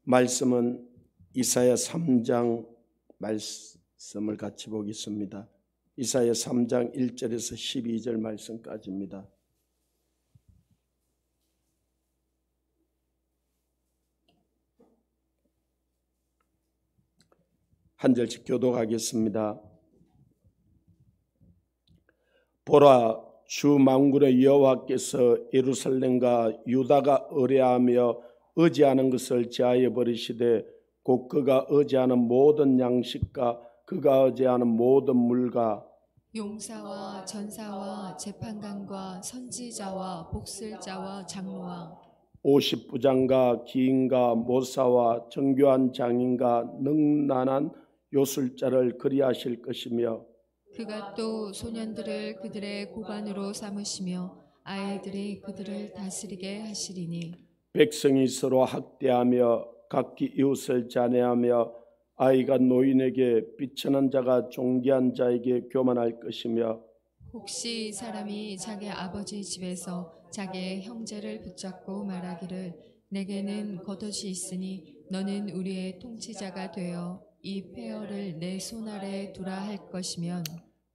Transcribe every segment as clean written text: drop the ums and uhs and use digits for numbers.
말씀은 이사야 3장 말씀을 같이 보겠습니다. 이사야 3장 1절에서 12절 말씀까지입니다. 한 절씩 교독하겠습니다. 보라, 주 만군의 여호와께서 예루살렘과 유다가 의뢰하며 의지하는 것을 제하여 버리시되 곧 그가 의지하는 모든 양식과 그가 의지하는 모든 물과 용사와 전사와 재판관과 선지자와 복술자와 장로와 50부장과 기인과 모사와 정교한 장인과 능란한 요술자를 그리하실 것이며 그가 또 소년들을 그들의 고관으로 삼으시며 아이들이 그들을 다스리게 하시리니 백성이 서로 학대하며 각기 이웃을 잔해하며 아이가 노인에게 비천한 자가 존귀한 자에게 교만할 것이며 혹시 사람이 자기 아버지 집에서 자기의 형제를 붙잡고 말하기를 내게는 겉옷이 있으니 너는 우리의 통치자가 되어 이 폐허를 내 손 아래 두라 할 것이면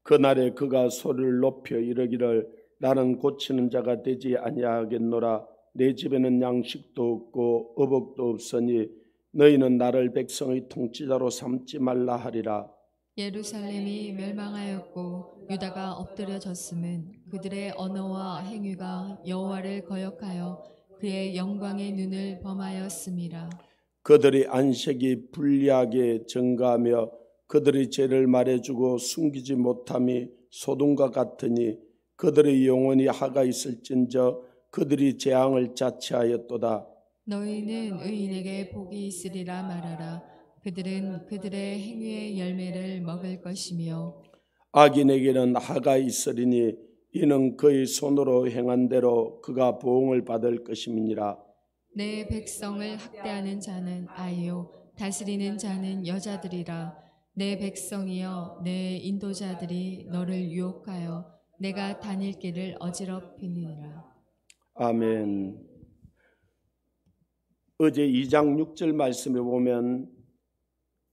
그날에 그가 소리를 높여 이르기를 나는 고치는 자가 되지 아니하겠노라. 내 집에는 양식도 없고 어복도 없으니 너희는 나를 백성의 통치자로 삼지 말라 하리라. 예루살렘이 멸망하였고 유다가 엎드려졌음은 그들의 언어와 행위가 여호와를 거역하여 그의 영광의 눈을 범하였음이라. 그들의 안색이 불리하게 증가하며 그들의 죄를 말해주고 숨기지 못함이 소돔과 같으니 그들의 영혼이 하가 있을진저 그들이 재앙을 자취하였도다. 너희는 의인에게 복이 있으리라 말하라. 그들은 그들의 행위의 열매를 먹을 것이며 악인에게는 하가 있으리니 이는 그의 손으로 행한 대로 그가 보응을 받을 것임이니라. 내 백성을 학대하는 자는 아이요 다스리는 자는 여자들이라. 내 백성이여 내 인도자들이 너를 유혹하여 내가 다닐 길을 어지럽히니라. 아멘. 어제 2장 6절 말씀에 보면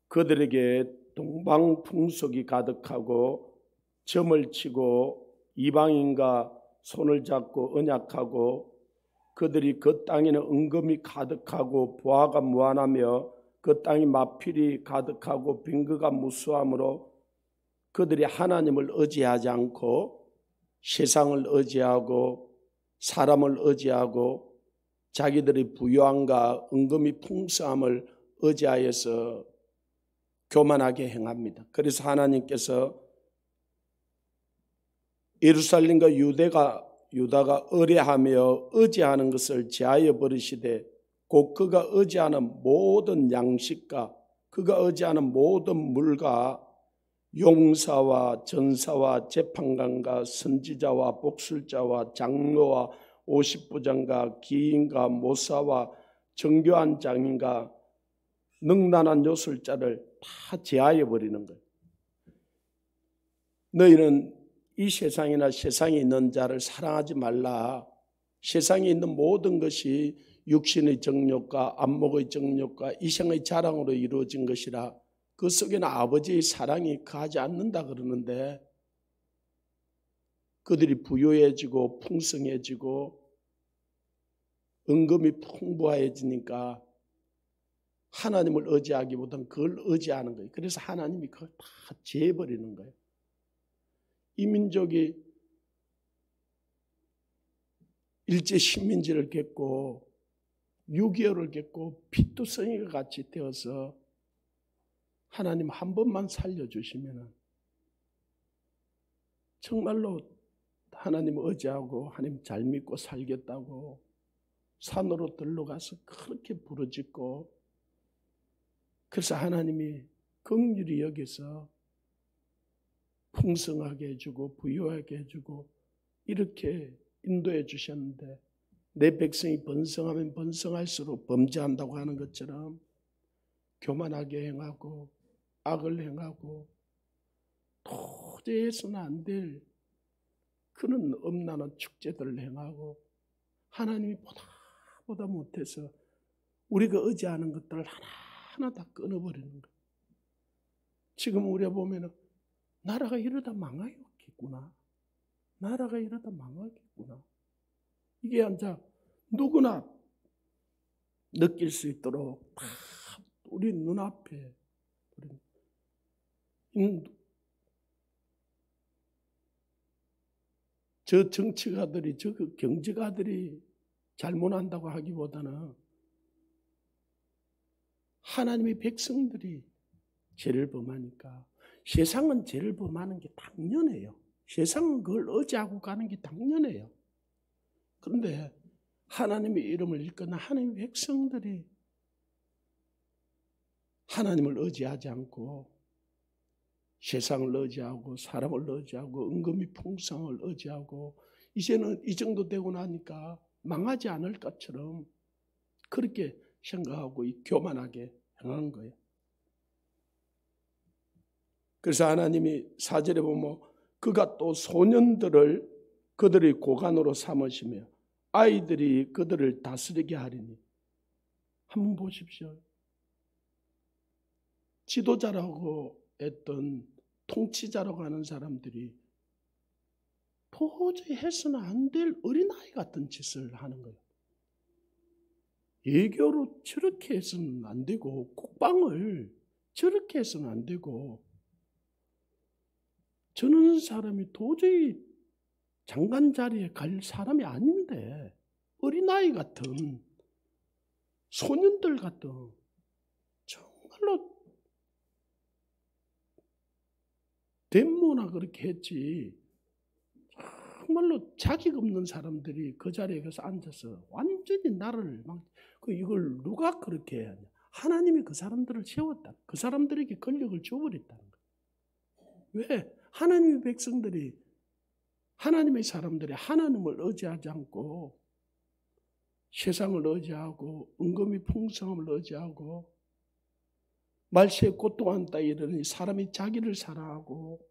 그들에게 동방풍속이 가득하고 점을 치고 이방인과 손을 잡고 언약하고 그들이 그 땅에는 은금이 가득하고 보화가 무한하며 그 땅이 마필이 가득하고 빈거가 무수하므로 그들이 하나님을 의지하지 않고 세상을 의지하고 사람을 의지하고 자기들의 부유함과 은금이 풍성함을 의지하여서 교만하게 행합니다. 그래서 하나님께서 예루살렘과 유다가 의뢰하며 의지하는 것을 제하여 버리시되 곧 그가 의지하는 모든 양식과 그가 의지하는 모든 물과 용사와 전사와 재판관과 선지자와 복술자와 장로와 50부장과 기인과 모사와 정교한 장인과 능란한 요술자를 다 제하여 버리는 거예요. 너희는 이 세상이나 세상에 있는 자를 사랑하지 말라. 세상에 있는 모든 것이 육신의 정욕과 안목의 정욕과 이생의 자랑으로 이루어진 것이라 그 속에는 아버지의 사랑이 거하지 않는다 그러는데 그들이 부유해지고 풍성해지고 은금이 풍부해지니까 하나님을 의지하기보다는 그걸 의지하는 거예요. 그래서 하나님이 그걸 다 제해버리는 거예요. 이 민족이 일제 식민지를 겪고 6.25를 겪고 피투성이가 같이 되어서 하나님 한 번만 살려주시면 정말로 하나님 의지하고 하나님 잘 믿고 살겠다고 산으로 들러가서 그렇게 부르짖고 그래서 하나님이 긍휼히 여기서 풍성하게 해주고 부유하게 해주고 이렇게 인도해 주셨는데 내 백성이 번성하면 번성할수록 범죄한다고 하는 것처럼 교만하게 행하고 악을 행하고 도저히 해서는 안 될 그런 엄난한 축제들을 행하고 하나님이 보다 못해서 우리가 의지하는 것들을 하나하나 다 끊어버리는 거예요. 지금 우리가 보면은 나라가 이러다 망하겠구나. 나라가 이러다 망하겠구나. 이게 이제 누구나 느낄 수 있도록 다 우리 눈앞에 저 정치가들이, 저 경제가들이 잘못한다고 하기보다는 하나님의 백성들이 죄를 범하니까 세상은 죄를 범하는 게 당연해요. 세상은 그걸 의지하고 가는 게 당연해요. 그런데 하나님의 이름을 일컫는 하나님의 백성들이 하나님을 의지하지 않고 세상을 의지하고 사람을 의지하고 은금이 풍성을 의지하고 이제는 이 정도 되고 나니까 망하지 않을 것처럼 그렇게 생각하고 교만하게 행한 거예요. 그래서 하나님이 4절에 보면 그가 또 소년들을 그들의 고관으로 삼으시며 아이들이 그들을 다스리게 하리니. 한번 보십시오. 지도자라고 했던 통치자라고 하는 사람들이 도저히 해서는 안 될 어린아이 같은 짓을 하는 거예요. 예교로 저렇게 해서는 안 되고 국방을 저렇게 해서는 안 되고 저는 사람이 도저히 장관 자리에 갈 사람이 아닌데 어린아이 같은 소년들 같은 정말로 덴모나 그렇게 했지 정말로 자격 없는 사람들이 그 자리에 가서 앉아서 완전히 나를 막 이걸 누가 그렇게 해야 하냐. 하나님이 그 사람들을 세웠다. 그 사람들에게 권력을 줘버렸다는 거예요. 왜? 하나님의 백성들이 하나님의 사람들이 하나님을 의지하지 않고 세상을 의지하고 은금이 풍성함을 의지하고 말세에 고통한다 이러니 사람이 자기를 사랑하고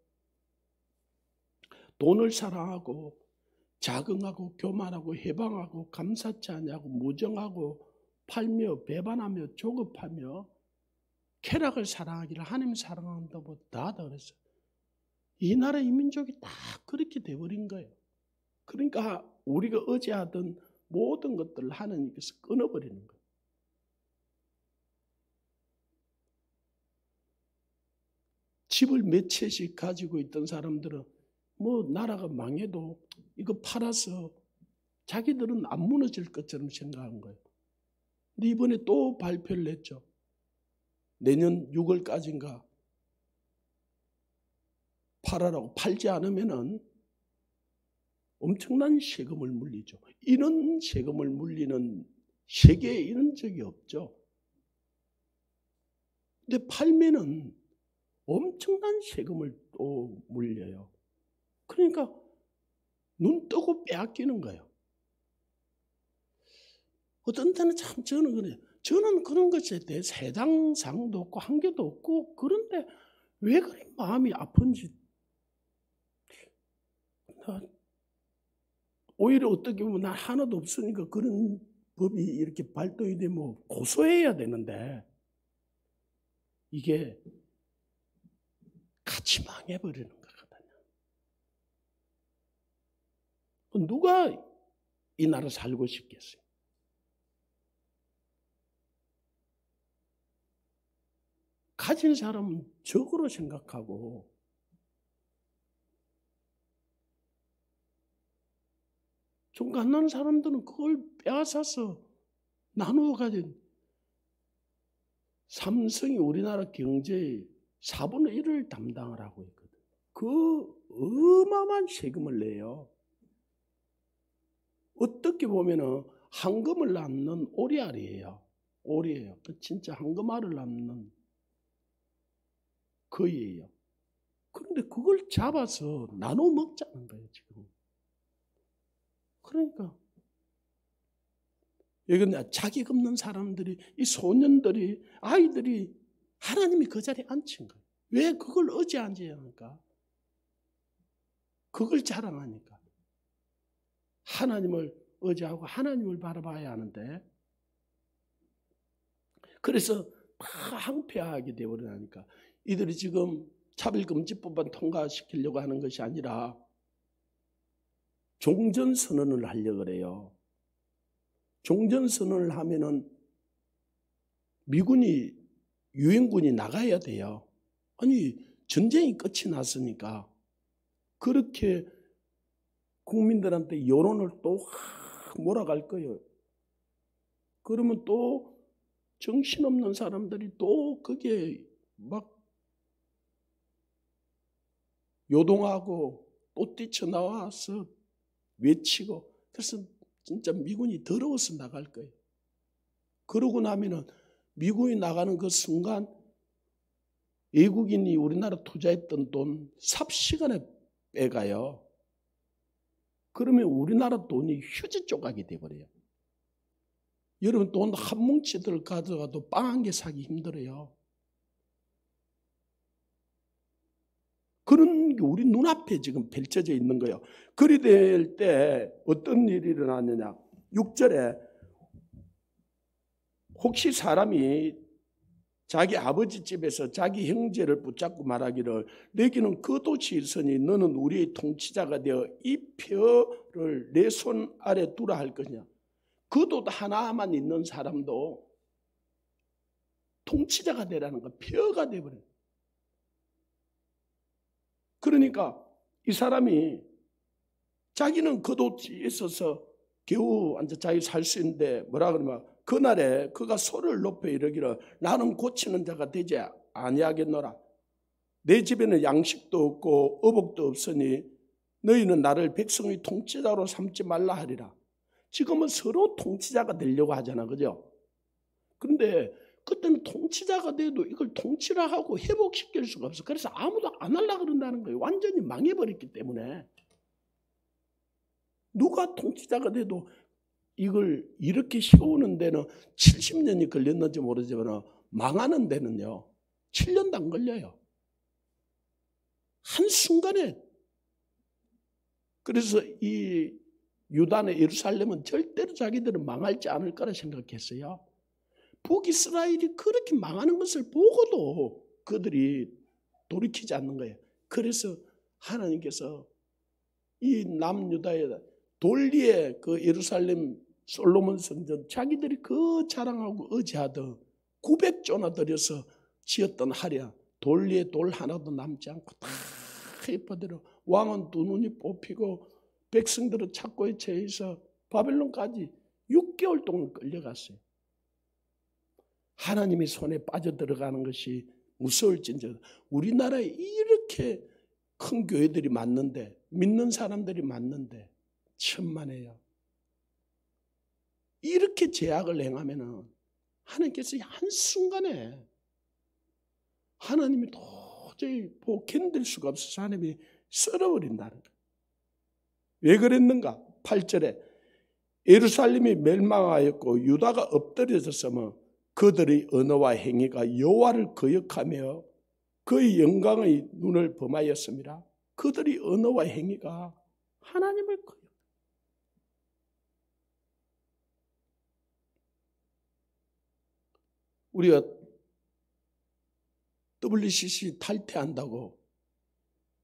돈을 사랑하고 자긍하고 교만하고 해방하고 감사치 않냐고 무정하고 팔며 배반하며 조급하며 쾌락을 사랑하기를 하나님 사랑한다고 다 그랬어요. 이 나라 이 민족이 다 그렇게 돼버린 거예요. 그러니까 우리가 의지하던 모든 것들을 하나님께서 끊어버리는 거예요. 집을 몇 채씩 가지고 있던 사람들은 뭐 나라가 망해도 이거 팔아서 자기들은 안 무너질 것처럼 생각한 거예요. 근데 이번에 또 발표를 했죠. 내년 6월까지인가 팔아라고. 팔지 않으면은 엄청난 세금을 물리죠. 이런 세금을 물리는 세계에 이런 적이 없죠. 근데 팔면은 엄청난 세금을 또 물려요. 그러니까 눈 뜨고 빼앗기는 거예요. 어떤 때는 참 저는 그래요. 저는 그런 것에 대해서 해당사항도 없고 한계도 없고 그런데 왜 그리 마음이 아픈지 오히려 어떻게 보면 난 하나도 없으니까 그런 법이 이렇게 발동이 되면 고소해야 되는데 이게 같이 망해버리는 거거든요. 누가 이 나라 살고 싶겠어요? 가진 사람은 적으로 생각하고 좀 가난한 사람들은 그걸 빼앗아서 나누어 가진 삼성이 우리나라 경제의 4분의 1을 담당을 하고 있거든. 그 어마어마한 세금을 내요. 어떻게 보면은 황금을 낳는 오리알이에요. 오리예요. 그 진짜 황금알을 낳는 거위예요. 그런데 그걸 잡아서 나눠 먹자는 거예요, 지금. 그러니까 이건 자격 없는 사람들이, 이 소년들이, 아이들이 하나님이 그 자리에 앉힌 거예요. 왜 그걸 의지하지 않을까? 그걸 자랑하니까. 하나님을 의지하고 하나님을 바라봐야 하는데 그래서 다 항폐하게 되어버리니까 이들이 지금 차별금지법만 통과시키려고 하는 것이 아니라 종전선언을 하려고 그래요. 종전선언을 하면은 미군이 유엔군이 나가야 돼요. 아니 전쟁이 끝이 났으니까 그렇게 국민들한테 여론을 또 몰아갈 거예요. 그러면 또 정신없는 사람들이 또 그게 막 요동하고 또 뛰쳐나와서 외치고 그래서 진짜 미군이 더러워서 나갈 거예요. 그러고 나면은 미군이 나가는 그 순간 외국인이 우리나라 투자했던 돈 삽시간에 빼가요. 그러면 우리나라 돈이 휴지 조각이 돼버려요. 여러분 돈 한 뭉치들 가져가도 빵 한 개 사기 힘들어요. 그런 게 우리 눈앞에 지금 펼쳐져 있는 거예요. 그리 될 때 어떤 일이 일어났느냐. 6절에 혹시 사람이 자기 아버지 집에서 자기 형제를 붙잡고 말하기를 너희는 그 도시에 있으니 너는 우리의 통치자가 되어 이 표를 내 손 아래 두라 할 거냐. 그 도 하나만 있는 사람도 통치자가 되라는 거 표가 되어버려요. 그러니까 이 사람이 자기는 그 도시에 있어서 겨우 자기 살 수 있는데 뭐라 그러면 그날에 그가 소리를 높여 이르기를 나는 고치는 자가 되지 아니하겠노라. 내 집에는 양식도 없고 어복도 없으니 너희는 나를 백성의 통치자로 삼지 말라 하리라. 지금은 서로 통치자가 되려고 하잖아. 그죠? 그런데 그때는 통치자가 돼도 이걸 통치라 하고 회복시킬 수가 없어. 그래서 아무도 안 하려고 그런다는 거예요. 완전히 망해버렸기 때문에. 누가 통치자가 돼도 이걸 이렇게 세우는 데는 70년이 걸렸는지 모르지만 망하는 데는요 7년도 안 걸려요. 한순간에. 그래서 이 유다나 예루살렘은 절대로 자기들은 망할지 않을 거라 생각했어요. 북이스라엘이 그렇게 망하는 것을 보고도 그들이 돌이키지 않는 거예요. 그래서 하나님께서 이 남유다에 돌리에 그 예루살렘 솔로몬 성전 자기들이 그 자랑하고 의지하던 900조나 들여서 지었던 하랴 돌리에 돌 하나도 남지 않고 다 흩어버려 왕은 두 눈이 뽑히고 백성들은 착고에 처해서 바벨론까지 6개월 동안 끌려갔어요. 하나님의 손에 빠져들어가는 것이 무서울진저 우리나라에 이렇게 큰 교회들이 많는데 믿는 사람들이 많는데 천만에요. 이렇게 제약을 행하면은 하나님께서 한순간에 하나님이 도저히 견딜 수가 없어서 하나님이 썰어버린다는 거예요. 왜 그랬는가? 8절에 예루살렘이 멸망하였고 유다가 엎드려졌으면 그들의 언어와 행위가 여호와를 거역하며 그의 영광의 눈을 범하였습니다. 그들의 언어와 행위가 하나님을 거역. 우리가 WCC 탈퇴한다고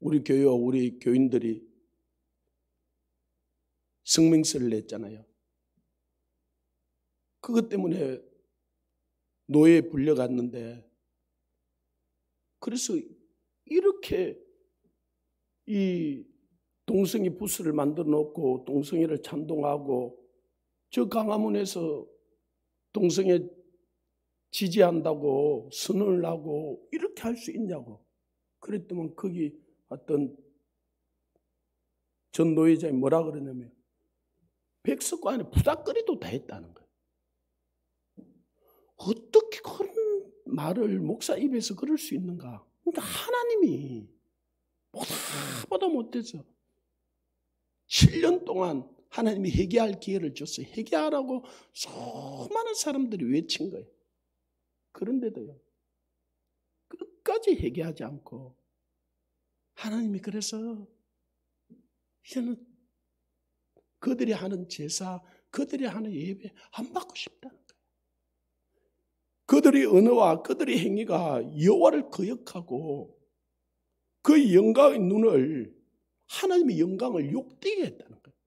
우리 교회와 우리 교인들이 성명서를 냈잖아요. 그것 때문에 노예에 불려갔는데 그래서 이렇게 이 동성애 부스를 만들어 놓고 동성애를 찬동하고 저 강화문에서 동성애 지지한다고 선언을 하고 이렇게 할 수 있냐고. 그랬더니 거기 어떤 전 노예자이 뭐라 그러냐면 백석과 안에 부닥거리도 다 했다는 거예요. 어떻게 그런 말을 목사 입에서 그럴 수 있는가? 그러니까 하나님이 보다 못해서 7년 동안 하나님이 회개할 기회를 줬어요. 회개하라고 수많은 사람들이 외친 거예요. 그런데도요. 끝까지 회개하지 않고 하나님이 그래서 이제는 그들이 하는 제사, 그들이 하는 예배 안 받고 싶다는 거예요. 그들의 언어와 그들의 행위가 여호와를 거역하고 그 영광의 눈을, 하나님의 영광을 욕되게 했다는 거예요.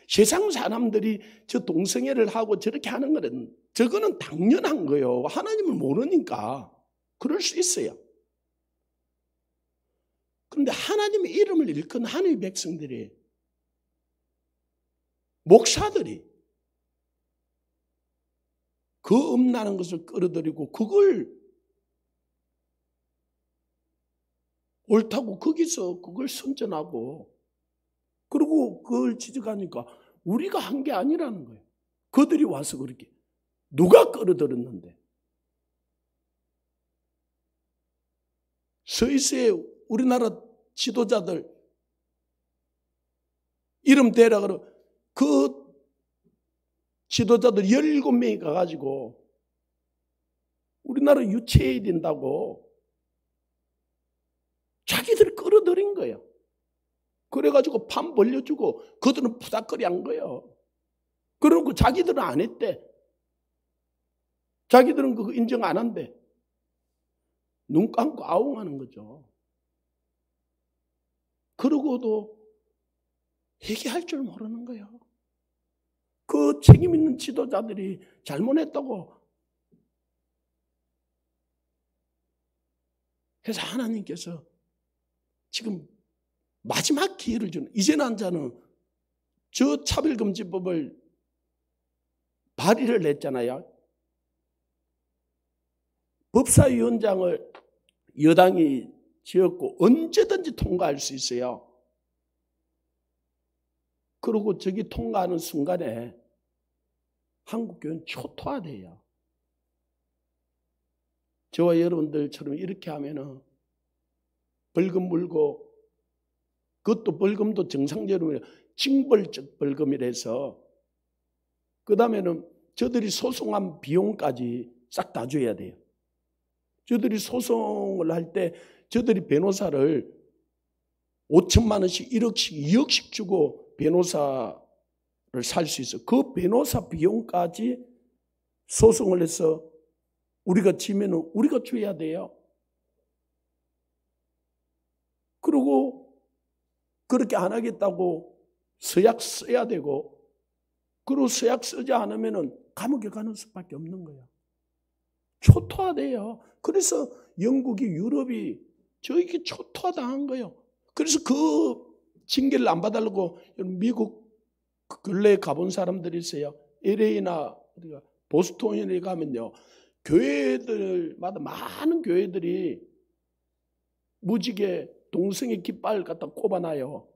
세상 사람들이 저 동성애를 하고 저렇게 하는 거는 저거는 당연한 거예요. 하나님을 모르니까 그럴 수 있어요. 그런데 하나님의 이름을 일컫는 하나님의 백성들이, 목사들이 그 음란한 것을 끌어들이고 그걸 옳다고 거기서 그걸 선전하고 그리고 그걸 지적하니까 우리가 한 게 아니라는 거예요. 그들이 와서 그렇게. 누가 끌어들였는데? 스위스의 우리나라 지도자들 이름 대라 그러 그 지도자들 17명이 가가지고 우리나라 유치해야 된다고 자기들이 끌어들인 거예요. 그래가지고 판 벌려주고 그들은 푸닥거리 한 거예요. 그러고 자기들은 안 했대. 자기들은 그거 인정 안 한대. 눈 감고 아웅하는 거죠. 그러고도 회개할 줄 모르는 거예요. 그 책임 있는 지도자들이 잘못했다고 해서 하나님께서 지금 마지막 기회를 주는, 이제는 한 자는 저 차별금지법을 발의를 했잖아요. 법사위원장을 여당이 지었고 언제든지 통과할 수 있어요. 그리고 저기 통과하는 순간에 한국교회는 초토화돼요. 저와 여러분들처럼 이렇게 하면은 벌금 물고, 그것도 벌금도 정상적으로 징벌적 벌금이라서, 그 다음에는 저들이 소송한 비용까지 싹 다 줘야 돼요. 저들이 소송을 할 때 저들이 변호사를 5천만 원씩, 1억씩, 2억씩 주고 변호사를 살 수 있어. 그 변호사 비용까지 소송을 해서 우리가 지면은 우리가 줘야 돼요. 그리고 그렇게 안 하겠다고 서약 써야 되고, 그리고 서약 쓰지 않으면은 감옥에 가는 수밖에 없는 거예요. 초토화돼요. 그래서 영국이, 유럽이 저에게 초토화당한 거예요. 그래서 그 징계를 안 받으려고 미국 근래에 가본 사람들이 있어요. LA나 보스턴에 가면요, 교회들마다 많은 교회들이 무지개 동성애 깃발 갖다 꼽아놔요.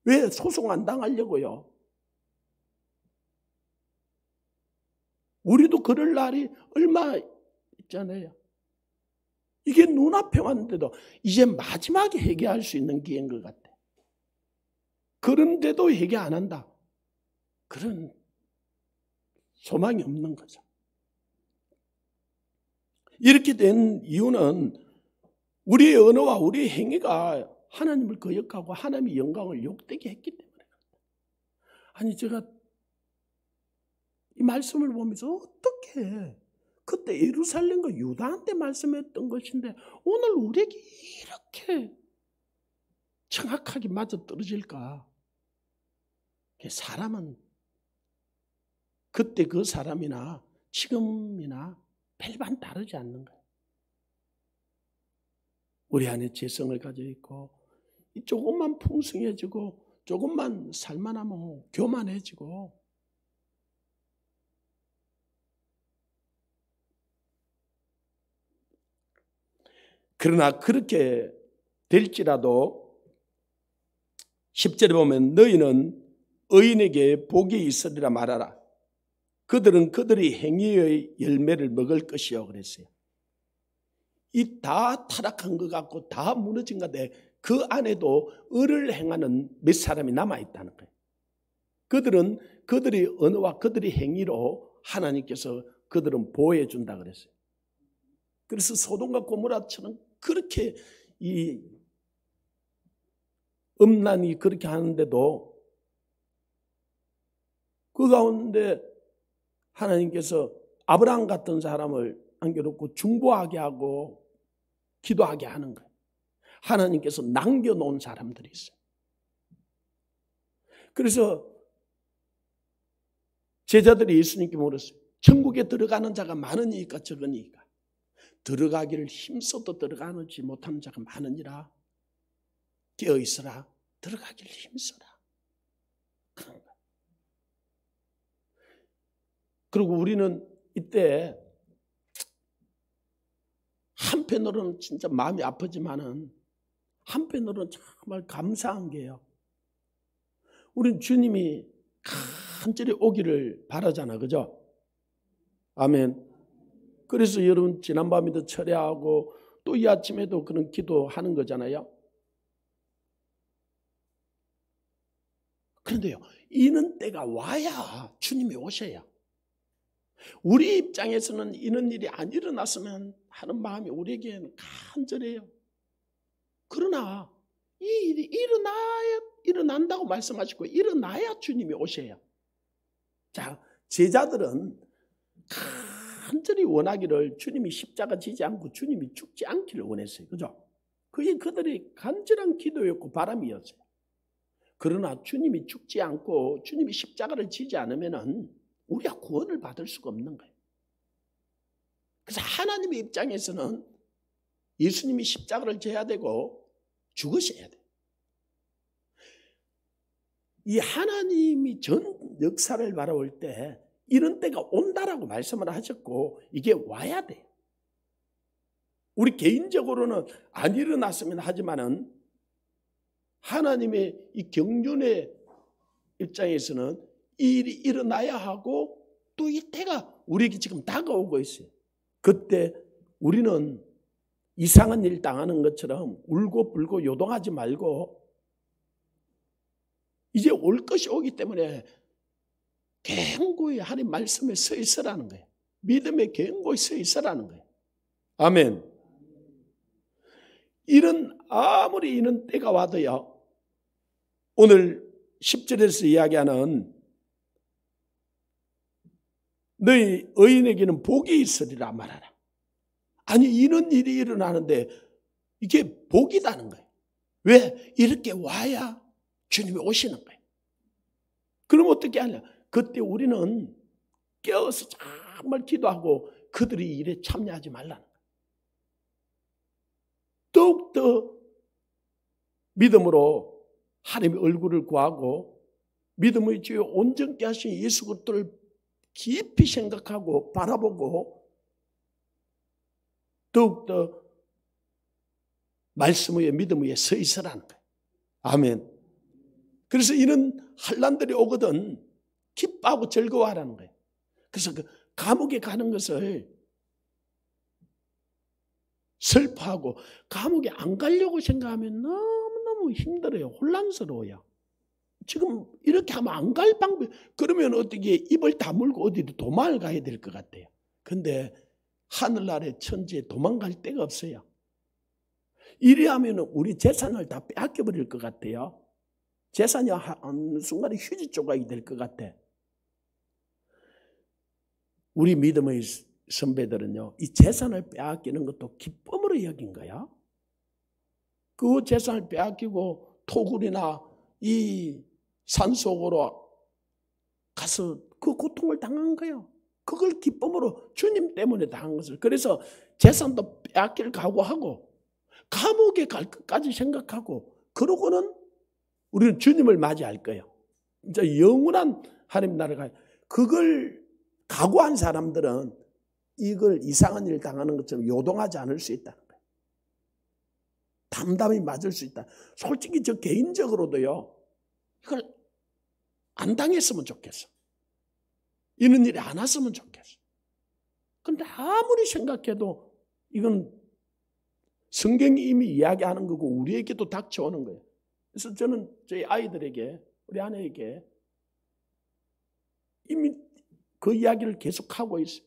왜? 소송 안 당하려고요. 우리도 그럴 날이 얼마 있잖아요. 이게 눈앞에 왔는데도 이제 마지막에 회개할 수 있는 기회인 것 같아. 그런데도 회개 안 한다. 그런 소망이 없는 거죠. 이렇게 된 이유는 우리의 언어와 우리의 행위가 하나님을 거역하고 하나님의 영광을 욕되게 했기 때문에. 아니, 제가 이 말씀을 보면서 어떻게 그때 예루살렘과 유다한테 말씀했던 것인데 오늘 우리에게 이렇게 정확하게 맞아떨어질까? 사람은 그때 그 사람이나 지금이나 별반 다르지 않는 거예요. 우리 안에 재성을 가지고 있고 조금만 풍성해지고 조금만 살만하면 교만해지고, 그러나 그렇게 될지라도 10절에 보면 너희는 의인에게 복이 있으리라 말하라. 그들은 그들의 행위의 열매를 먹을 것이요 그랬어요. 이 다 타락한 것 같고 다 무너진 것 같은데 그 안에도 의를 행하는 몇 사람이 남아있다는 거예요. 그들은 그들의 언어와 그들의 행위로 하나님께서 그들은 보호해 준다 그랬어요. 그래서 소돔과 고모라처럼 그렇게 이 음란이 그렇게 하는데도 그 가운데 하나님께서 아브라함 같은 사람을 안겨놓고 중보하게 하고 기도하게 하는 거예요. 하나님께서 남겨놓은 사람들이 있어요. 그래서 제자들이 예수님께 물었어요. 천국에 들어가는 자가 많으니까 적으니까 들어가기를 힘써도 들어가지 못하는 자가 많으니라. 깨어있으라. 들어가기를 힘써라. 그런 거예요. 그리고 우리는 이때 한편으로는 진짜 마음이 아프지만은 한편으로는 정말 감사한 게요. 우린 주님이 간절히 오기를 바라잖아. 그죠? 아멘. 그래서 여러분 지난밤에도 철야하고 또 이 아침에도 그런 기도하는 거잖아요. 그런데요, 이런 때가 와야 주님이 오셔야. 우리 입장에서는 이런 일이 안 일어났으면 하는 마음이 우리에게는 간절해요. 그러나 이 일이 일어난다고 말씀하시고 일어나야 주님이 오셔요. 자, 제자들은 간절히 원하기를 주님이 십자가 지지 않고 주님이 죽지 않기를 원했어요. 그죠? 그게 그들의 간절한 기도였고 바람이었어요. 그러나 주님이 죽지 않고 주님이 십자가를 지지 않으면은 우리가 구원을 받을 수가 없는 거예요. 그래서 하나님의 입장에서는 예수님이 십자가를 져야 되고 죽으셔야 돼요. 이 하나님이 전 역사를 바라볼 때 이런 때가 온다라고 말씀을 하셨고 이게 와야 돼요. 우리 개인적으로는 안 일어났으면 하지만은 하나님의 이 경륜의 입장에서는 이 일이 일어나야 하고 또 이 때가 우리에게 지금 다가오고 있어요. 그때 우리는 이상한 일 당하는 것처럼 울고 불고 요동하지 말고 이제 올 것이 오기 때문에 견고히 하나님 말씀에 서 있으라는 거예요. 믿음에 견고히 서 있으라는 거예요. 아멘. 아무리 이런 때가 와도요. 오늘 10절에서 이야기하는 너희 의인에게는 복이 있으리라 말하라. 아니 이런 일이 일어나는데 이게 복이다는 거예요. 왜? 이렇게 와야 주님이 오시는 거예요. 그럼 어떻게 하냐? 그때 우리는 깨어서 정말 기도하고 그들이 일에 참여하지 말라는 거예요. 더욱더 믿음으로 하나님의 얼굴을 구하고 믿음의 주여 온전케 하신 예수 그리스도를 깊이 생각하고 바라보고 더욱더 말씀 위에 믿음 위에 서 있으라는 거예요. 아멘. 그래서 이런 환난들이 오거든 기뻐하고 즐거워하라는 거예요. 그래서 그 감옥에 가는 것을 슬퍼하고 감옥에 안 가려고 생각하면 너무너무 힘들어요. 혼란스러워요. 지금 이렇게 하면 안 갈 방법, 그러면 어떻게 입을 다물고 어디로 도망을 가야 될 것 같아요. 근데 하늘 아래 천지에 도망갈 데가 없어요. 이래 하면 우리 재산을 다 빼앗겨버릴 것 같아요. 재산이 어느 순간에 휴지 조각이 될 것 같아. 우리 믿음의 선배들은요, 이 재산을 빼앗기는 것도 기쁨으로 여긴 거야. 그 재산을 빼앗기고 토굴이나 이 산속으로 가서 그 고통을 당한 거예요. 그걸 기쁨으로 주님 때문에 당한 것을. 그래서 재산도 빼앗길 각오하고 감옥에 갈 것까지 생각하고 그러고는 우리는 주님을 맞이할 거예요. 이제 영원한 하나님 나라가. 그걸 각오한 사람들은 이걸 이상한 일 당하는 것처럼 요동하지 않을 수 있다는 거예요. 담담히 맞을 수 있다. 솔직히 저 개인적으로도요. 이걸 안 당했으면 좋겠어. 이런 일이 안 왔으면 좋겠어. 그런데 아무리 생각해도 이건 성경이 이미 이야기하는 거고 우리에게도 닥쳐오는 거예요. 그래서 저는 저희 아이들에게, 우리 아내에게 이미 그 이야기를 계속하고 있어요.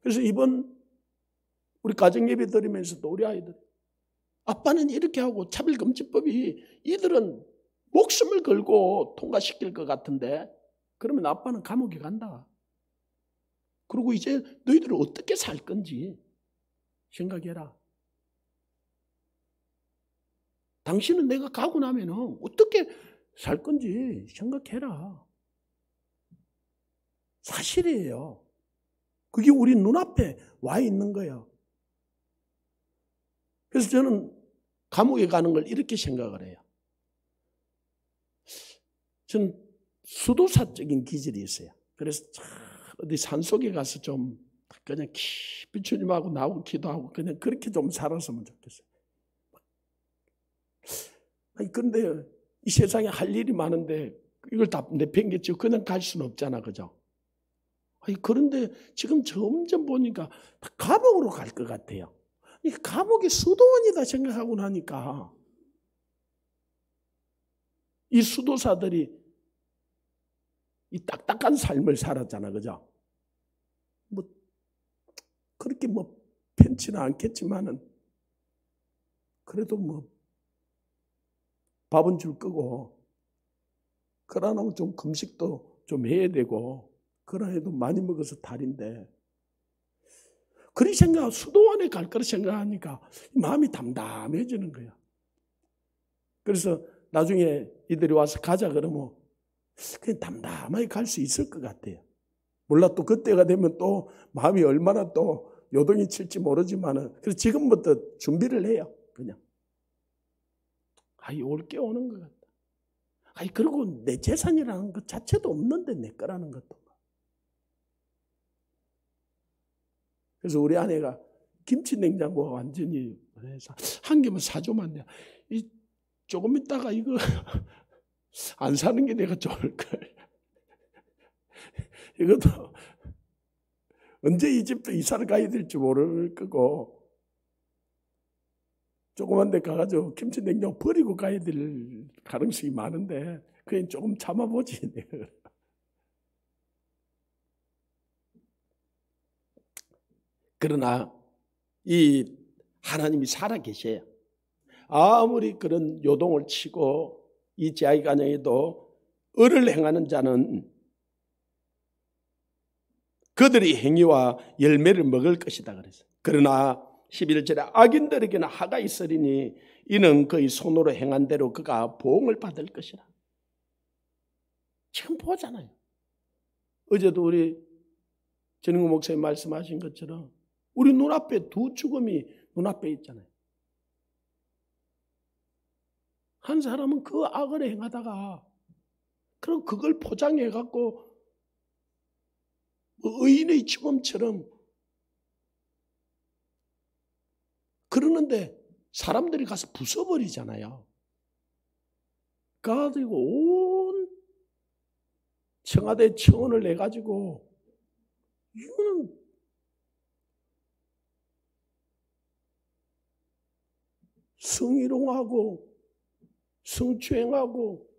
그래서 이번 우리 가정예배 드리면서도 우리 아이들, 아빠는 이렇게 하고 차별금지법이 이들은 목숨을 걸고 통과시킬 것 같은데 그러면 아빠는 감옥에 간다. 그리고 이제 너희들은 어떻게 살 건지 생각해라. 당신은 내가 가고 나면 어떻게 살 건지 생각해라. 사실이에요. 그게 우리 눈앞에 와 있는 거예요. 그래서 저는 감옥에 가는 걸 이렇게 생각을 해요. 저는 수도사적인 기질이 있어요. 그래서 어디 산속에 가서 좀 그냥 깊이 주님하고 나하고 기도하고 그냥 그렇게 좀 살았으면 좋겠어요. 아니, 그런데 이 세상에 할 일이 많은데 이걸 다 내팽개치고 그냥 갈 수는 없잖아, 그죠? 아니, 그런데 지금 점점 보니까 감옥으로 갈 것 같아요. 이 감옥이 수도원이다 생각하고 나니까 이 수도사들이 이 딱딱한 삶을 살았잖아, 그죠? 뭐 그렇게 뭐 편치는 않겠지만은 그래도 뭐 밥은 줄 거고 그러나 좀 금식도 좀 해야 되고 그러해도 많이 먹어서 달인데 그리 생각 수도원에 갈 거라 생각하니까 마음이 담담해지는 거야. 그래서 나중에 이들이 와서 가자 그러면 그냥 담담하게 갈 수 있을 것 같아요. 몰라 또 그때가 되면 또 마음이 얼마나 또 요동이 칠지 모르지만은 그래서 지금부터 준비를 해요. 그냥 올 게 오는 것 같다. 그리고 내 재산이라는 것 자체도 없는데 내 거라는 것도. 그래서 우리 아내가 김치 냉장고가 완전히 해서 한 개만 사주면 돼. 조금 있다가 이거 안 사는 게 내가 좋을 걸. 이것도 언제 이 집도 이사를 가야 될지 모를 거고 조그만 데 가가지고 김치 냉장고 버리고 가야 될 가능성이 많은데 그냥 조금 참아보지. 그러나 이 하나님이 살아계셔요. 아무리 그런 요동을 치고 이 제아의 가정에도 을을 행하는 자는 그들의 행위와 열매를 먹을 것이다 그랬어요. 그러나 11절에 악인들에게는 하가 있으리니 이는 그의 손으로 행한 대로 그가 보응을 받을 것이라. 지금 보잖아요. 어제도 우리 전인구 목사님 말씀하신 것처럼 우리 눈앞에 두 죽음이 눈앞에 있잖아요. 한 사람은 그 악을 행하다가 그럼 그걸 포장해 갖고 의인의 죽음처럼 그러는데 사람들이 가서 부숴버리잖아요. 가지고 온 청와대 청원을 내가지고 이거는 성희롱하고 성추행하고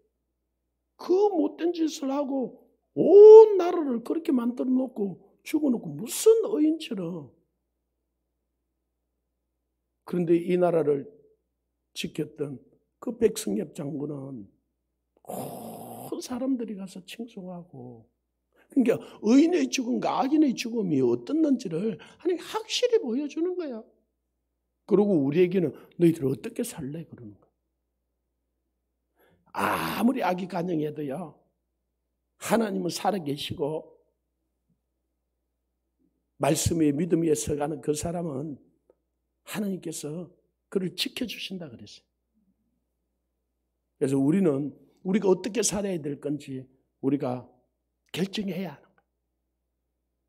그 못된 짓을 하고 온 나라를 그렇게 만들어 놓고 죽어놓고 무슨 의인처럼. 그런데 이 나라를 지켰던 그 백승엽 장군은 온 사람들이 가서 칭송하고 그러니까 의인의 죽음과 악인의 죽음이 어떻는지를 하나님 확실히 보여주는 거야. 그리고 우리에게는 너희들 어떻게 살래? 그러는 거야. 아무리 악이 간영해도요. 하나님은 살아계시고 말씀의 믿음 위에 서가는 그 사람은 하나님께서 그를 지켜주신다 그랬어요. 그래서 우리는 우리가 어떻게 살아야 될 건지 우리가 결정해야 하는 거예요.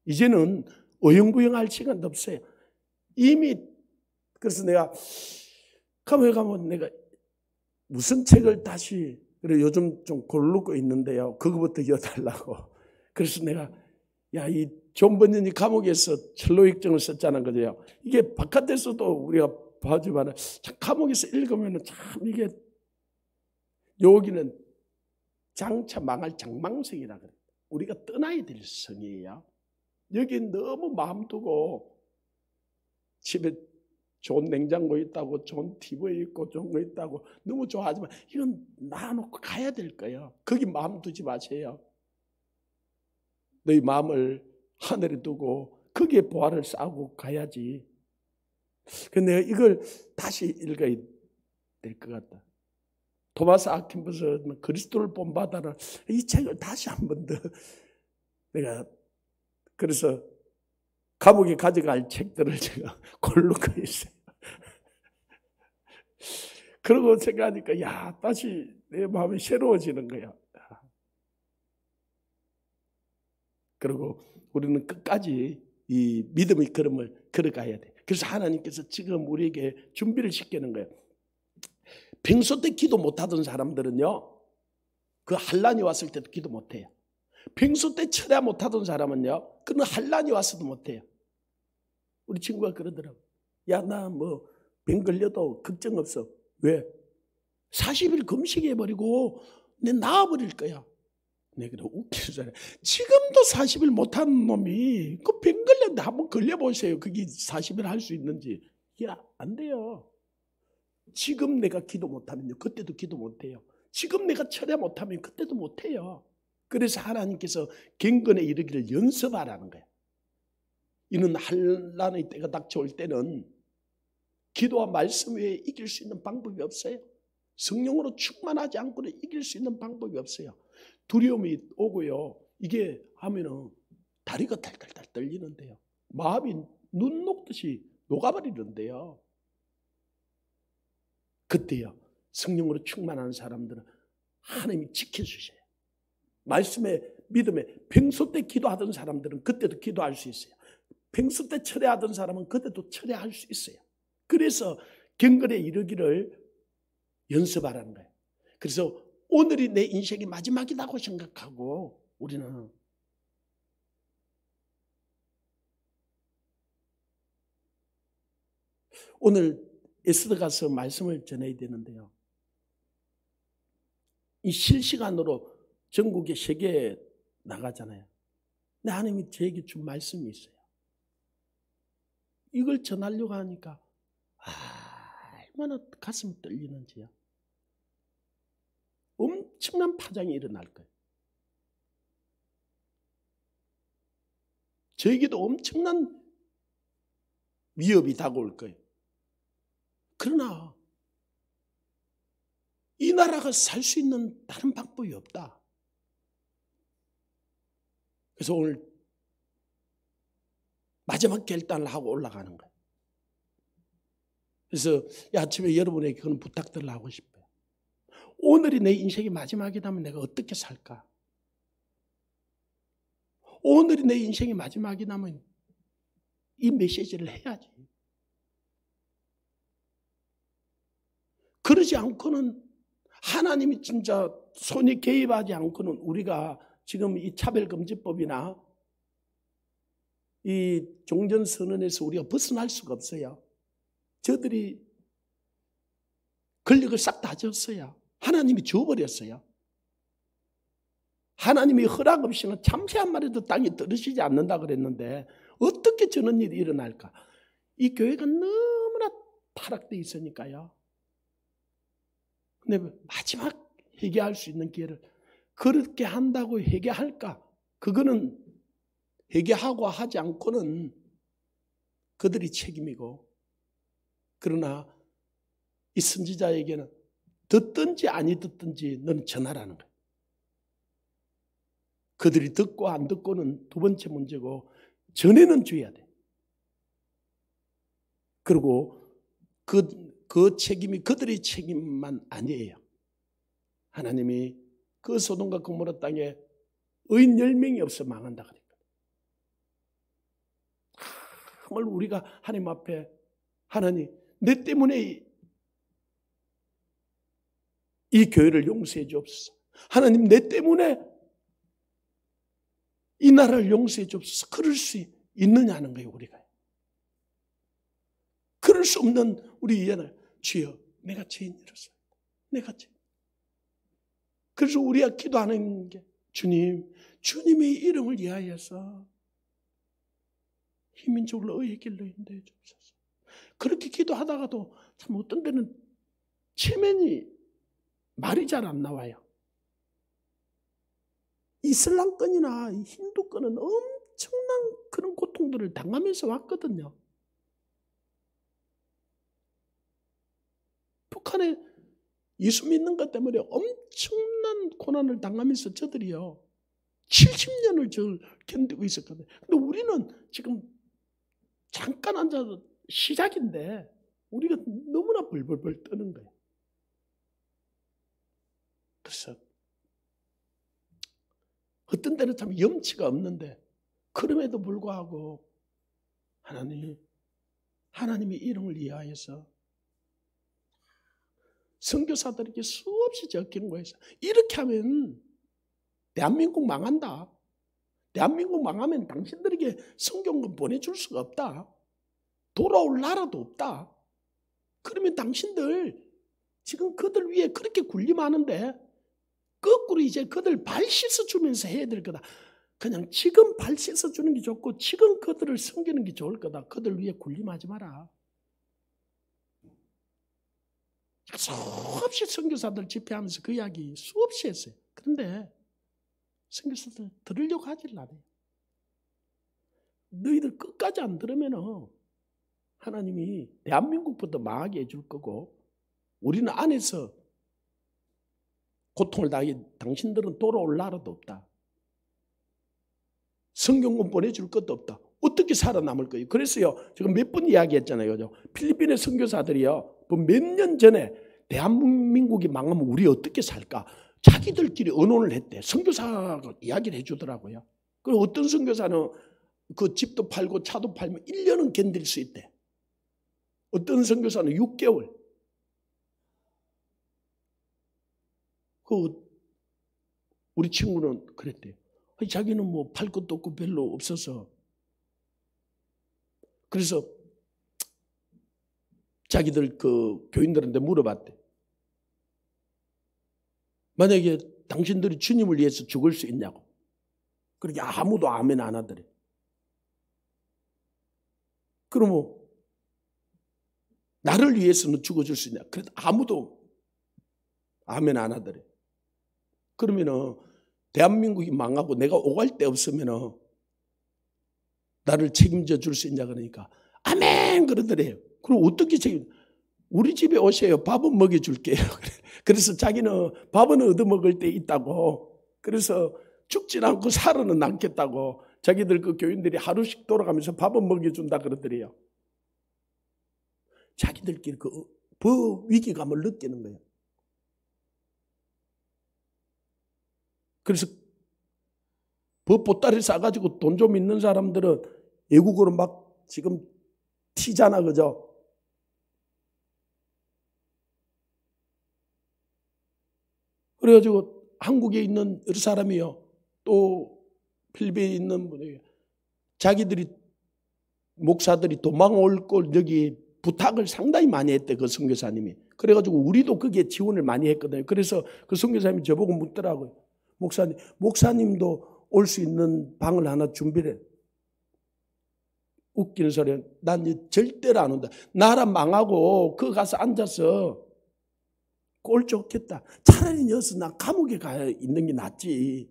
이제는 어영부영할 시간도 없어요. 이미 그래서 내가 가면 내가 무슨 책을 다시 그래 요즘 좀 고르고 있는데요. 그거부터 이어달라고. 그래서 내가 이 존 번연이 감옥에서 철로익정을 썼잖아, 그죠? 이게 바깥에서도 우리가 봐주면 참 감옥에서 읽으면 참 이게 여기는 장차 망할 장망성이라 그래. 우리가 떠나야 될 성이에요. 여기 너무 마음 두고 집에 좋은 냉장고 있다고 좋은 TV 있고 좋은 거 있다고 너무 좋아하지만 이건 놔놓고 가야 될 거예요. 거기 마음 두지 마세요. 너희 마음을 하늘에 두고 거기에 보화를 쌓고 가야지. 근데 내가 이걸 다시 읽어야 될 것 같다. 토마스 아킨버스 그리스도를 본받아라, 이 책을 다시 한 번 더 내가 그래서 감옥에 가져갈 책들을 제가 고르고 있어요. 그러고 생각하니까 야, 다시 내 마음이 새로워지는 거야. 그리고 우리는 끝까지 이 믿음의 걸음을 걸어가야 돼. 그래서 하나님께서 지금 우리에게 준비를 시키는 거예요. 평소 때 기도 못하던 사람들은요, 그 환난이 왔을 때도 기도 못해요. 평소 때 철야 못하던 사람은요, 그는 환난이 왔어도 못해요. 우리 친구가 그러더라고. 야, 나 뭐 병 걸려도 걱정 없어. 왜? 40일 금식해버리고 내 나아버릴 거야. 내가 웃기는 사람. 지금도 40일 못하는 놈이 그 병 걸렸는데 한번 걸려보세요. 그게 40일 할 수 있는지. 야, 안 돼요. 지금 내가 기도 못하면요, 그때도 기도 못해요. 지금 내가 철야 못하면 그때도 못해요. 그래서 하나님께서 경건에 이르기를 연습하라는 거예요. 이는 환난의 때가 닥쳐올 때는 기도와 말씀 외에 이길 수 있는 방법이 없어요. 성령으로 충만하지 않고는 이길 수 있는 방법이 없어요. 두려움이 오고요, 이게 하면은 다리가 달달달 떨리는데요, 마음이 눈 녹듯이 녹아버리는데요, 그때요 성령으로 충만한 사람들은 하나님이 지켜주셔요. 말씀에 믿음에 평소 때 기도하던 사람들은 그때도 기도할 수 있어요. 평소 때 철회하던 사람은 그때도 철회할 수 있어요. 그래서 경건에 이르기를 연습하라는 거예요. 그래서 오늘이 내 인생의 마지막이라고 생각하고 우리는 오늘 에스더 가서 말씀을 전해야 되는데요, 이 실시간으로 전국에 세계에 나가잖아요. 근데 하나님이 저에게 준 말씀이 있어요. 이걸 전하려고 하니까 얼마나 가슴이 떨리는지요. 엄청난 파장이 일어날 거예요. 저에게도 엄청난 위협이 다가올 거예요. 그러나 이 나라가 살 수 있는 다른 방법이 없다. 그래서 오늘 마지막 결단을 하고 올라가는 거예요. 그래서 아침에 여러분에게 그런 부탁들을 하고 싶어요. 오늘이 내 인생의 마지막이라면 내가 어떻게 살까? 오늘이 내 인생의 마지막이라면 이 메시지를 해야지. 그러지 않고는 하나님이 진짜 손이 개입하지 않고는 우리가 지금 이 차별금지법이나 이 종전선언에서 우리가 벗어날 수가 없어요. 저들이 권력을 싹 다 줬어요. 하나님이 줘버렸어요. 하나님이 허락 없이는 참새 한 마리도 땅에 떨어지지 않는다 그랬는데 어떻게 저런 일이 일어날까? 이 교회가 너무나 타락되어 있으니까요. 근데 마지막 회개할 수 있는 기회를 그렇게 한다고 회개할까? 그거는 회개하고 하지 않고는 그들이 책임이고, 그러나 이 선지자에게는 듣든지 아니 듣든지 너는 전하라는 거예요. 그들이 듣고 안 듣고는 두 번째 문제고 전에는 줘야 돼. 그리고 그 책임이 그들의 책임만 아니에요. 하나님이 그 소돔과 고모라 땅에 의인 10명이 없어 망한다 그랬거든요. 정말 우리가 하나님 앞에 하나님 내 때문에 이 교회를 용서해 주옵소서. 하나님 내 때문에 이 나라를 용서해 주옵소서. 그럴 수 있느냐는 거예요. 우리가. 그럴 수 없는 우리 이해는 주여 내가 죄인이로서 내가 죄인. 그래서 우리가 기도하는 게 주님의 이름을 위하여서 희민족으로 의의 길로 인도해 주옵소서. 그렇게 기도하다가도 참 어떤 때는 체면이 말이 잘 안 나와요. 이슬람권이나 힌두권은 엄청난 고통들을 당하면서 왔거든요. 북한에 예수 믿는 것 때문에 엄청난 고난을 당하면서 저들이요 70년을 저를 견디고 있었거든요. 근데 우리는 지금 잠깐 앉아서 시작인데 우리가 너무나 벌벌벌 떠는 거예요. 그래서 어떤 때는 참 염치가 없는데 그럼에도 불구하고 하나님의 이름을 위하여서 선교사들에게 수없이 적힌 거예요. 이렇게 하면 대한민국 망한다. 대한민국 망하면 당신들에게 성경권 보내줄 수가 없다. 돌아올 나라도 없다. 그러면 당신들 지금 그들 위에 그렇게 군림하는데 거꾸로 이제 그들 발 씻어주면서 해야 될 거다. 그냥 지금 발 씻어주는 게 좋고 지금 그들을 섬기는 게 좋을 거다. 그들 위에 군림하지 마라. 수없이 선교사들 집회하면서 그 이야기 수없이 했어요. 그런데 선교사들 들으려고 하질 않아요. 너희들 끝까지 안 들으면 하나님이 대한민국부터 망하게 해줄 거고 우리는 안에서 고통을 당하게 당신들은 돌아올 나라도 없다. 성경권 보내줄 것도 없다. 어떻게 살아남을 거예요? 그래서요, 제가 몇 번 이야기했잖아요. 그죠? 필리핀의 선교사들이요, 몇 년 전에 대한민국이 망하면 우리 어떻게 살까? 자기들끼리 의논을 했대. 선교사가 이야기를 해주더라고요. 그리고 어떤 선교사는 그 집도 팔고 차도 팔면 1년은 견딜 수 있대. 어떤 선교사는 6개월. 우리 친구는 그랬대요. 자기는 뭐 팔 것도 없고 별로 없어서. 그래서 자기들 그 교인들한테 물어봤대. 만약에 당신들이 주님을 위해서 죽을 수 있냐고. 그렇게 아무도 아멘 안 하더래. 그러면 나를 위해서는 죽어줄 수 있냐. 그래도 아무도 아멘 안 하더래. 그러면은 대한민국이 망하고 내가 오갈 데 없으면은 나를 책임져 줄 수 있냐 그러니까 아멘 그러더래요. 그럼 어떻게 우리 집에 오세요. 밥은 먹여줄게요. 그래서 자기는 밥은 얻어먹을 때 있다고. 그래서 죽진 않고 살아는 않겠다고. 자기들 그 교인들이 하루씩 돌아가면서 밥은 먹여준다 그러더래요. 자기들끼리 그 위기감을 느끼는 거예요. 그래서 보따리 싸가지고 돈 좀 있는 사람들은 외국으로 막 지금 튀잖아, 그죠? 그래가지고 한국에 있는 여러 사람이요. 또 필리핀에 있는 분이 자기들이 목사들이 도망올 걸 여기 부탁을 상당히 많이 했대, 그 선교사님이. 그래가지고 우리도 거기에 지원을 많이 했거든요. 그래서 그 선교사님이 저보고 묻더라고요. 목사님도 올 수 있는 방을 하나 준비를 해. 웃기는 소리는 난 절대로 안 온다. 나라 망하고 그 가서 앉아서 꼴 좋겠다. 차라리 여기서 나 감옥에 가 있는 게 낫지.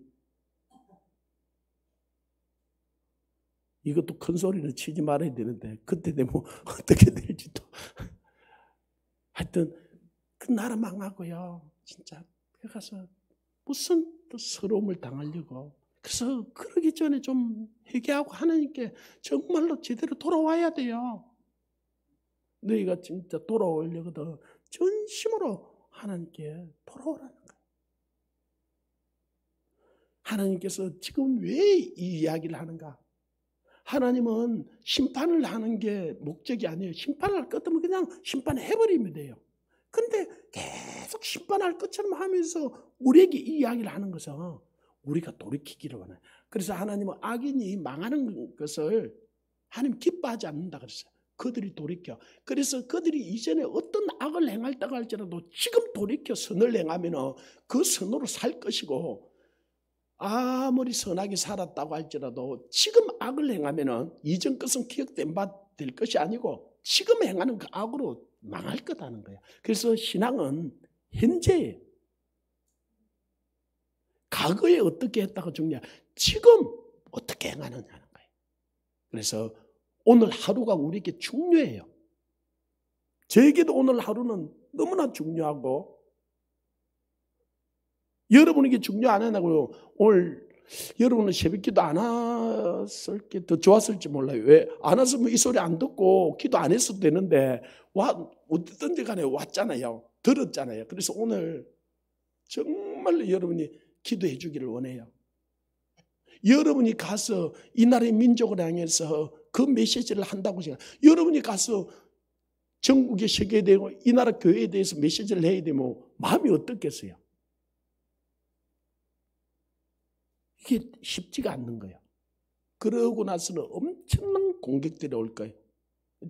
이것도 큰 소리는 치지 말아야 되는데 그때 되면 어떻게 될지도. 하여튼 그 나라 망하고요. 진짜 그 가서 무슨 또 서러움을 당하려고. 그래서 그러기 전에 좀 회개하고 하나님께 정말로 제대로 돌아와야 돼요. 너희가 진짜 돌아오려거든 전심으로 하나님께 돌아오라는 거예요. 하나님께서 지금 왜 이 이야기를 하는가? 하나님은 심판을 하는 게 목적이 아니에요. 심판할 것이면 그냥 심판해버리면 돼요. 그런데 계속 심판할 것처럼 하면서 우리에게 이 이야기를 하는 것은 우리가 돌이키기를 원해요. 그래서 하나님은 악인이 망하는 것을 하나님 기뻐하지 않는다 그랬어요. 그들이 돌이켜. 그래서 그들이 이전에 어떤 악을 행했다고 할지라도 지금 돌이켜 선을 행하면 그 선으로 살 것이고, 아무리 선하게 살았다고 할지라도 지금 악을 행하면 이전 것은 기억된 바 될 것이 아니고 지금 행하는 그 악으로 망할 거다는 거예요. 그래서 신앙은 현재예요. 과거에 어떻게 했다가 중요해요. 지금 어떻게 행하느냐는 거예요. 그래서 오늘 하루가 우리에게 중요해요. 저에게도 오늘 하루는 너무나 중요하고 여러분에게 중요 안 하냐고요. 오늘 여러분은 새벽기도 안 왔을 게 더 좋았을지 몰라요. 왜? 안 왔으면 이 소리 안 듣고 기도 안 했어도 되는데 어쨌든지 간에 왔잖아요. 들었잖아요. 그래서 오늘 정말로 여러분이 기도해 주기를 원해요. 여러분이 가서 이 나라의 민족을 향해서 그 메시지를 한다고 생각해요. 여러분이 가서 전국의 세계에 대고 이 나라 교회에 대해서 메시지를 해야 되면 마음이 어떻겠어요? 이게 쉽지가 않는 거예요. 그러고 나서는 엄청난 공격들이 올 거예요.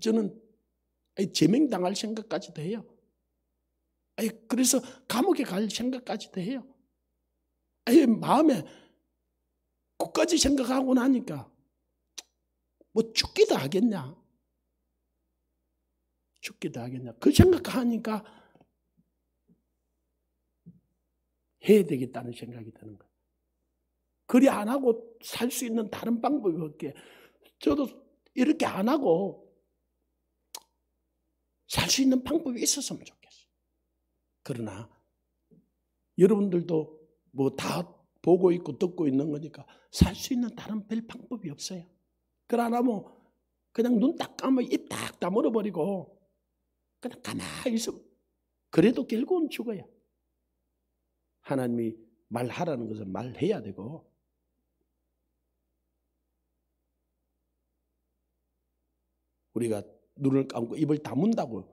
저는 제명당할 생각까지도 해요. 그래서 감옥에 갈 생각까지도 해요. 마음에 그까지 생각하고 나니까 뭐 죽기도 하겠냐. 죽기도 하겠냐. 그 생각하니까 해야 되겠다는 생각이 드는 거예요. 그리 안 하고 살 수 있는 다른 방법이 없게 저도 이렇게 안 하고 살 수 있는 방법이 있었으면 좋겠어요. 그러나 여러분들도 뭐 다 보고 있고 듣고 있는 거니까 살 수 있는 다른 별 방법이 없어요. 그러나 뭐 그냥 눈 딱 감으면 입 딱 다물어버리고 그냥 가만히 있어. 그래도 결국은 죽어요. 하나님이 말하라는 것은 말해야 되고 우리가 눈을 감고 입을 다문다고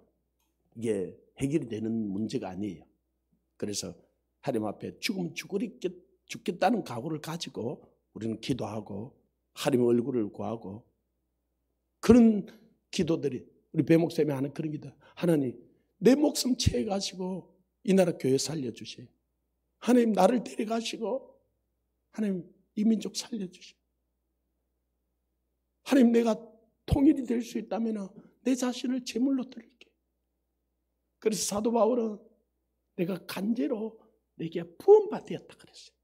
이게 해결이 되는 문제가 아니에요. 그래서 하나님 앞에 죽겠다는 각오를 가지고 우리는 기도하고 하나님 얼굴을 구하고 그런 기도들이 우리 배 목사님이 하는 그런 기도. 하나님 내 목숨 채가지고 이 나라 교회 살려주세요. 하나님 나를 데려가시고 하나님 이 민족 살려주세요. 하나님 내가 통일이 될 수 있다면 내 자신을 제물로 드릴게. 그래서 사도 바울은 내가 간제로 내게 부원받았다 그랬어요.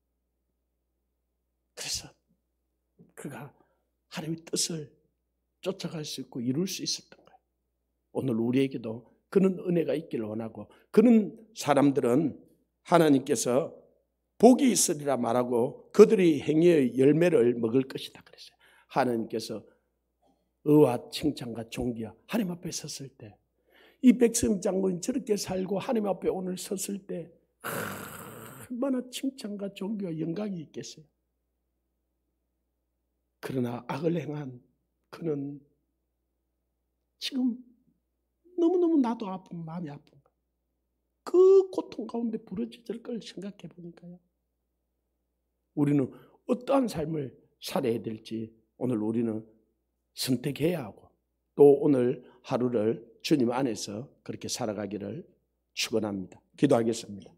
그래서 그가 하나님의 뜻을 쫓아갈 수 있고 이룰 수 있었던 거예요. 오늘 우리에게도 그런 은혜가 있기를 원하고 그런 사람들은 하나님께서 복이 있으리라 말하고 그들이 행위의 열매를 먹을 것이다 그랬어요. 하나님께서 의와 칭찬과 존귀와 하나님 앞에 섰을 때 이 백성 장로인 저렇게 살고 하나님 앞에 오늘 섰을 때 얼마나 칭찬과 존귀와 영광이 있겠어요. 그러나 악을 행한 그는 지금 너무너무 나도 아픈 마음이 아픈 거예요. 그 고통 가운데 부러질 걸 생각해 보니까요. 우리는 어떠한 삶을 살아야 될지 오늘 우리는 선택해야 하고 또 오늘 하루를 주님 안에서 그렇게 살아가기를 축원합니다. 기도하겠습니다.